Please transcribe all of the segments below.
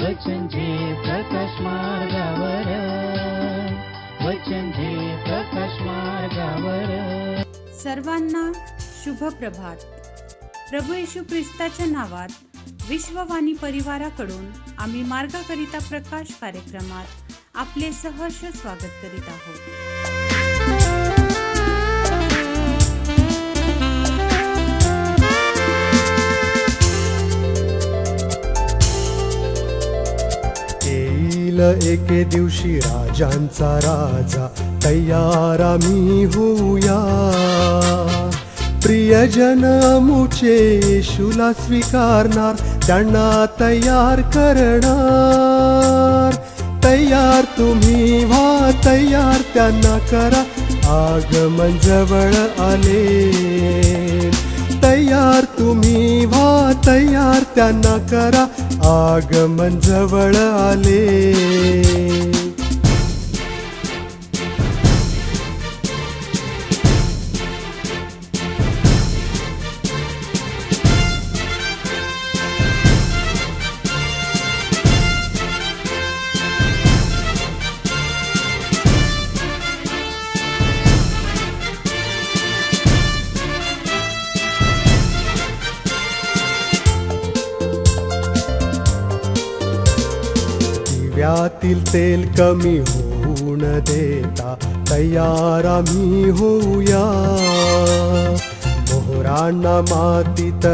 वचन जे प्रकाश मार्गावर, वचन जे प्रकाश मार्गावर. सर्वांना शुभ प्रभात. प्रभू येशू ख्रिस्ताच्या नावात विश्ववाणी परिवाराकडून आम्ही मार्गाकरिता प्रकाश कार्यक्रमात आपले सहर्ष स्वागत करीत आहोत. येईल एके दिवशी राजांचा राजा, तयार आम्ही होऊया. प्रियजन अमुचे येशूला स्वीकारणार, त्यांना तयार करणार. तयार तुम्ही व्हा, तयार त्यांना करा, आगमन जवळ आले. तयार तुम्ही व्हा, तयार त्यांना करा, आगमन जवळ आले. दिव्यातील तेल कमी होऊन देता, तयार आम्ही होऊया. मोहरांना मातीत न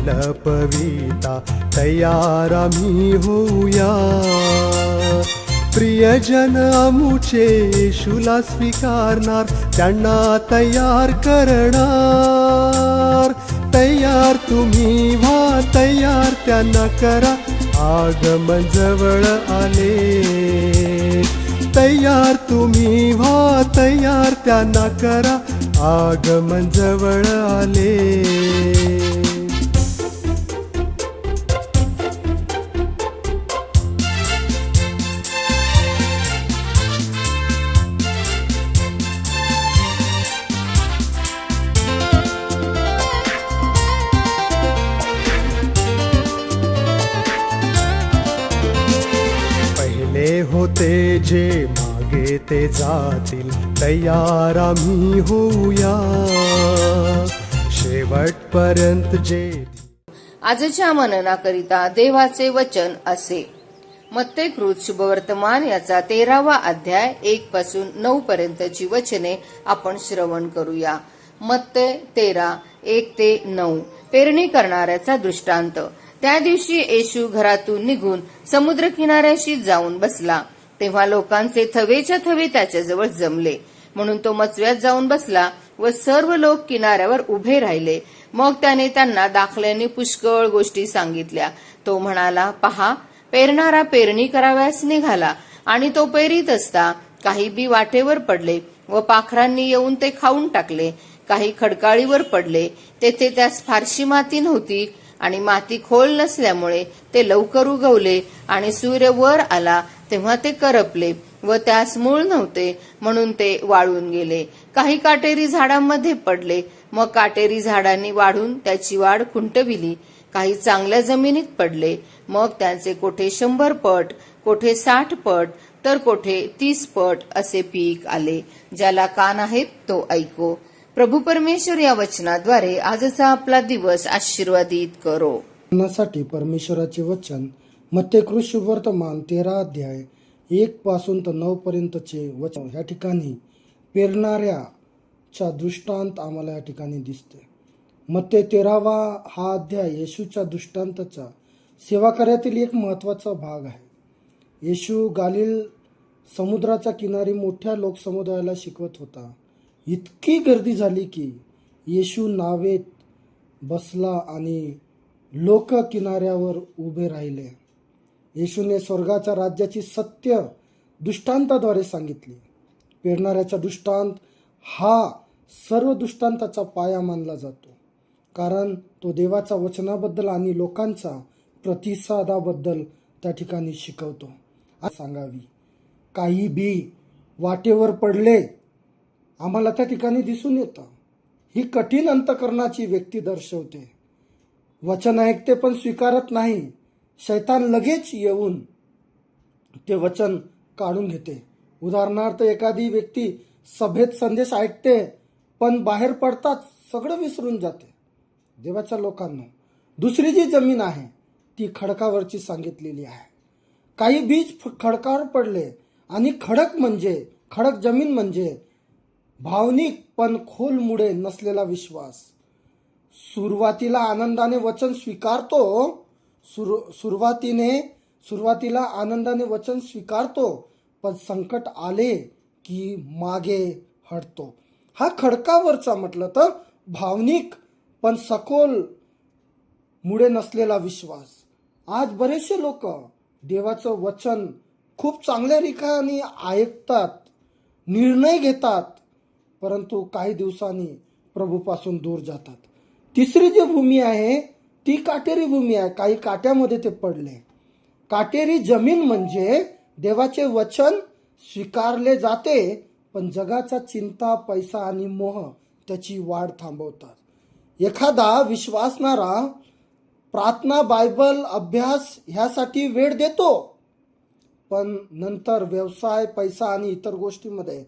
लपविता, तयार आम्ही होऊया. प्रियजन अमुचे येशूला स्वीकारणार, त्यांना तयार करणार. तयार तुम्ही व्हा, तयार त्यांना करा, आगमन जवळ आले. तयार तुम्ही व्हा, तयार त्यांना करा, आगमन जवळ आले. होते जे मागे ते जातील, तयार आम्ही होऊया. शेवटपर्यंत जे. आजच्या मननाकरिता देवाचे वचन असे. मत्ते कृत शुभवर्तमान याचा 13वा अध्याय 1 पासून 9 पर्यंतची वचने आपण श्रवण करूया. मत्ते 13 1 ते 9. पेरणी करणाऱ्याचा दृष्टांत. त्या दिवशी येशू घरातून निघून समुद्र किनाऱ्याशी जाऊन बसला. तेव्हा लोकांचे थवेच्या थवे त्याच्याजवळ जमले, म्हणून तो मचव्यात जाऊन बसला व सर्व लोक किनाऱ्यावर उभे राहिले. मग त्याने त्यांना दाखल्याने पुष्कळ गोष्टी सांगितल्या. तो म्हणाला, पहा, पेरणारा पेरणी कराव्यास निघाला, आणि तो पेरीत असता काही बी वाटेवर पडले व पाखरांनी येऊन ते खाऊन टाकले. काही खडकाळीवर पडले, तेथे त्यास फारशी माती नव्हती, आणि माती खोल नसल्यामुळे ते लवकर उगवले. आणि सूर्य वर आला तेव्हा ते करपले व त्यास मूळ नव्हते, म्हणून ते वाळून गेले. काही काटेरी झाडांमध्ये पडले, मग काटेरी झाडांनी वाढून त्याची वाढ खुंटविली. काही चांगल्या जमिनीत पडले, मग त्यांचे कोठे 100 पट, कोठे 60 पट, तर कोठे 30 पट असे पीक आले. ज्याला कान आहेत तो ऐको. प्रभू परमेश्वर या वचनाद्वारे आजचा आपला दिवस आशीर्वादित करो. परमेश्वराचे वचन मत्ते कृत शुभवर्तमान 13 अध्याय 1 पासून तर 9 पर्यंतचे वचन. या ठिकाणी पेरणाऱ्याचा दृष्टांत आम्हाला या ठिकाणी दिसते. मत्ते 13वा हा अध्याय येशूच्या दृष्टांताचा सेवा कार्यातील एक महत्वाचा भाग आहे. येशू गालिल समुद्राच्या किनारी मोठ्या लोकसमुदायाला शिकवत होता. इतकी गर्दी झाली की येशू नावेत बसला आणि लोक किनाऱ्यावर उभे राहिले. येशूने स्वर्गाच्या राज्याची सत्य दृष्टांताद्वारे सांगितले. पेरणाऱ्याचा दृष्टांत हा सर्व दृष्टांताचा पाया मानला जातो, कारण तो देवाच्या वचनाबद्दल आणि लोकांचा प्रतिसादाबद्दल त्या ठिकाणी शिकवतो. सांगावी काही बी वाटेवर पडले आम्हाला त्या ठिकाणी दिसून येतं. ही कठीण अंतकरणाची व्यक्ती दर्शवते. वचन ऐकते पण स्वीकारत नाही. शैतान लगेच येऊन ते वचन काढून घेते. उदाहरणार्थ एखादी व्यक्ती सभेत संदेश ऐकते पण बाहेर पडताच सगळं विसरून जाते. देवाच्या लोकांनो, दुसरी जी जमीन आहे ती खडकावरची सांगितलेली आहे. काही बीज खडकावर पडले आणि खडक जमीन म्हणजे भावनिक पण खोल मुळे नसलेला विश्वास. सुरुवातीला आनंदाने वचन स्वीकारतो, सुरुवातीला आनंदाने वचन स्वीकारतो, पण संकट आले की मागे हटतो. हा खडकावरचा म्हटलं तर भावनिक पण सखोल मुळे नसलेला विश्वास. आज बरेचसे लोक देवाचं वचन खूप चांगल्या रिकाने ऐकतात, निर्णय घेतात, परंतु काही दिवसांनी प्रभूपासून दूर जातात. तिसरी जी भूमी आहे ती काटेरी भूमी आहे. काही काट्यामध्ये ते पडले. काटेरी जमीन म्हणजे देवाचे वचन स्वीकारले जाते, पण जगाचा चिंता, पैसा आणि मोह त्याची वाढ थांबवतात. एखादा विश्वासणारा प्रार्थना, बायबल अभ्यास ह्यासाठी वेळ देतो, पण नंतर व्यवसाय, पैसा आणि इतर गोष्टीमध्ये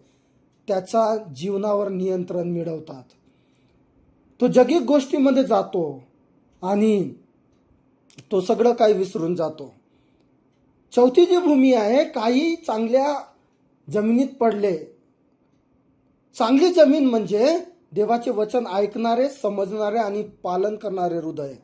त्याच्या जीवनावर नियंत्रण मिळवतात. तो जगिक गोष्टीमध्ये जातो आणि तो सगळं काही विसरून जातो. चौथी जी भूमी आहे, काही चांगल्या जमिनीत पडले. चांगली जमीन म्हणजे देवाचे वचन ऐकणारे, समजणारे आणि पालन करणारे हृदय.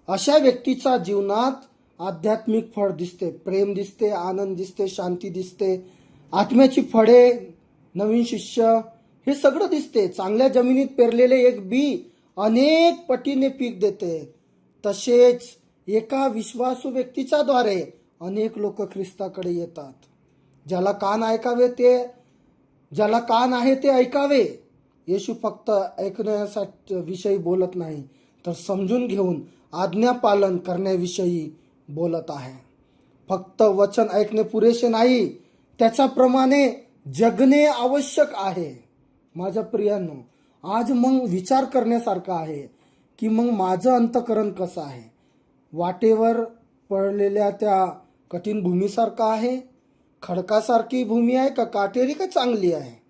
अशा व्यक्तीच्या जीवनात आध्यात्मिक फळ दिसते, प्रेम दिसते, आनंद दिसते, शांती दिसते, आत्म्याची फळे, नवीन शिष्य, हे सगळं दिसते. चांगल्या जमिनीत पेरलेले एक बी अनेक पटीने पीक देते. तसेच एका विश्वासू व्यक्तीच्या द्वारे अनेक लोक ख्रिस्ताकडे येतात. ज्याला कान आहे ते ऐकावे. येशू फक्त ऐकण्यासाठी विषयी बोलत नाही, तर समजून घेऊन आज्ञा पालन करण्याविषयी बोलत आहे. फक्त वचन ऐकणे पुरेसे नाही, त्याच्याप्रमाणे जगणे आवश्यक आहे. माझ्या प्रियांनो, आज मग विचार करण्यासारखा आहे की मग माझं अंतःकरण कसं आहे. वाटेवर पडलेल्या त्या कठीण भूमीसारखं आहे, खडकासारखी भूमी आहे का काटेरी का चांगली आहे.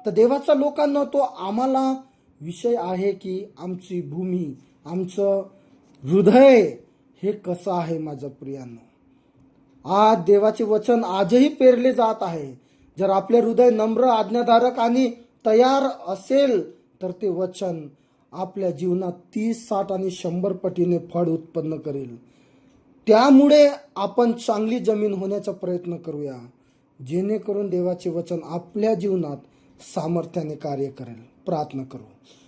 तर देवाच्या लोकांना तो आम्हाला विषय आहे की आमची भूमी, आमचं हृदय हे कसं आहे. माझ्या प्रियांनो, आज देवाचे वचन आजही पेरले जात आहे. जर आपले हृदय नम्र, आज्ञाधारक आणि तयार असेल तर ते वचन आपल्या जीवनात 30, 60 आणि 100 पटीने फळ उत्पन्न करेल. त्यामुळे आपण चांगली जमीन होण्याचा प्रयत्न करूया, जेणेकरून देवाचे वचन आपल्या जीवनात सामर्थ्याने कार्य करेल. प्रार्थना करू.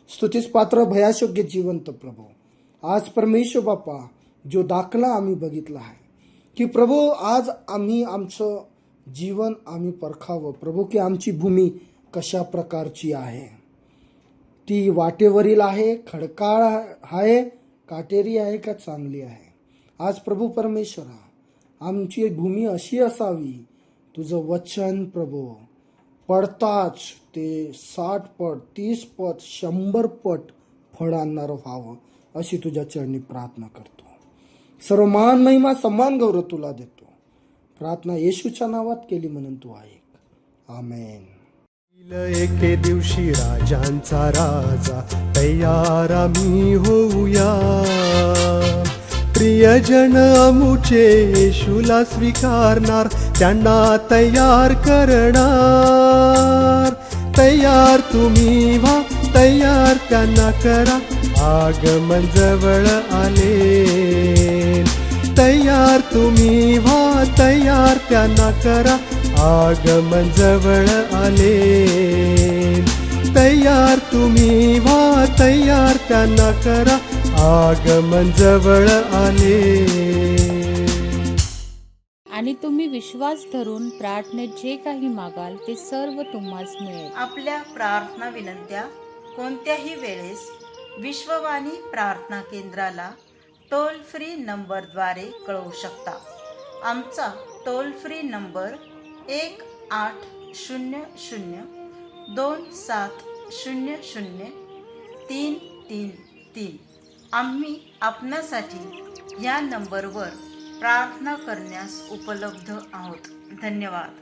स्तुतीस पात्र, भयाशोग्य, जिवंत प्रभू, आज परमेश्वर बाप्पा, जो दाखला आम्ही बघितला आहे की प्रभू, आज आम्ही आमचं जीवन आम्ही परखावं प्रभू, की आमची भूमी कशा प्रकारची आहे. ती वाटेवरील आहे, खडकाळ आहे, काटेरी आहे का चांगली आहे. आज प्रभू परमेश्वरा, आमची भूमी अशी असावी, तुझं वचन प्रभू पडताच ते 60 पट, 30 पट, 100 पट फळ आणणारं व्हावं, अशी तुझ्या चरणी प्रार्थना करतो. सर्व मान, महिमा, सन्मान, गौरव तुला देतो. प्रार्थना येशूच्या नावात केली म्हणून तू ऐक. आमेन. एके दिवशी राजांचा राजा, तयार आम्ही होऊया. प्रियजन अमुचे येशूला स्वीकारणार, त्यांना तयार करणार. तयार तुम्ही व्हा, तयार त्यांना करा, आगमन जवळ आले. तयार तुम्ही व्हा, तयार त्यांना करा, आगमन जवळ आले. तयार तुम्ही व्हा, तयार त्यांना करा, आगमन जवळ आले. आणि तुम्ही विश्वास धरून प्रार्थनेत जे काही मागाल ते सर्व तुम्हास मिळेल. आपल्या प्रार्थना विनंत्या कोणत्याही वेळेस विश्ववाणी प्रार्थना केंद्राला टोल फ्री नंबरद्वारे कळवू शकता. आमचा टोल फ्री नंबर 1-800-270-333. आम्ही आपणासाठी या नंबरवर प्रार्थना करण्यास उपलब्ध आहोत. धन्यवाद.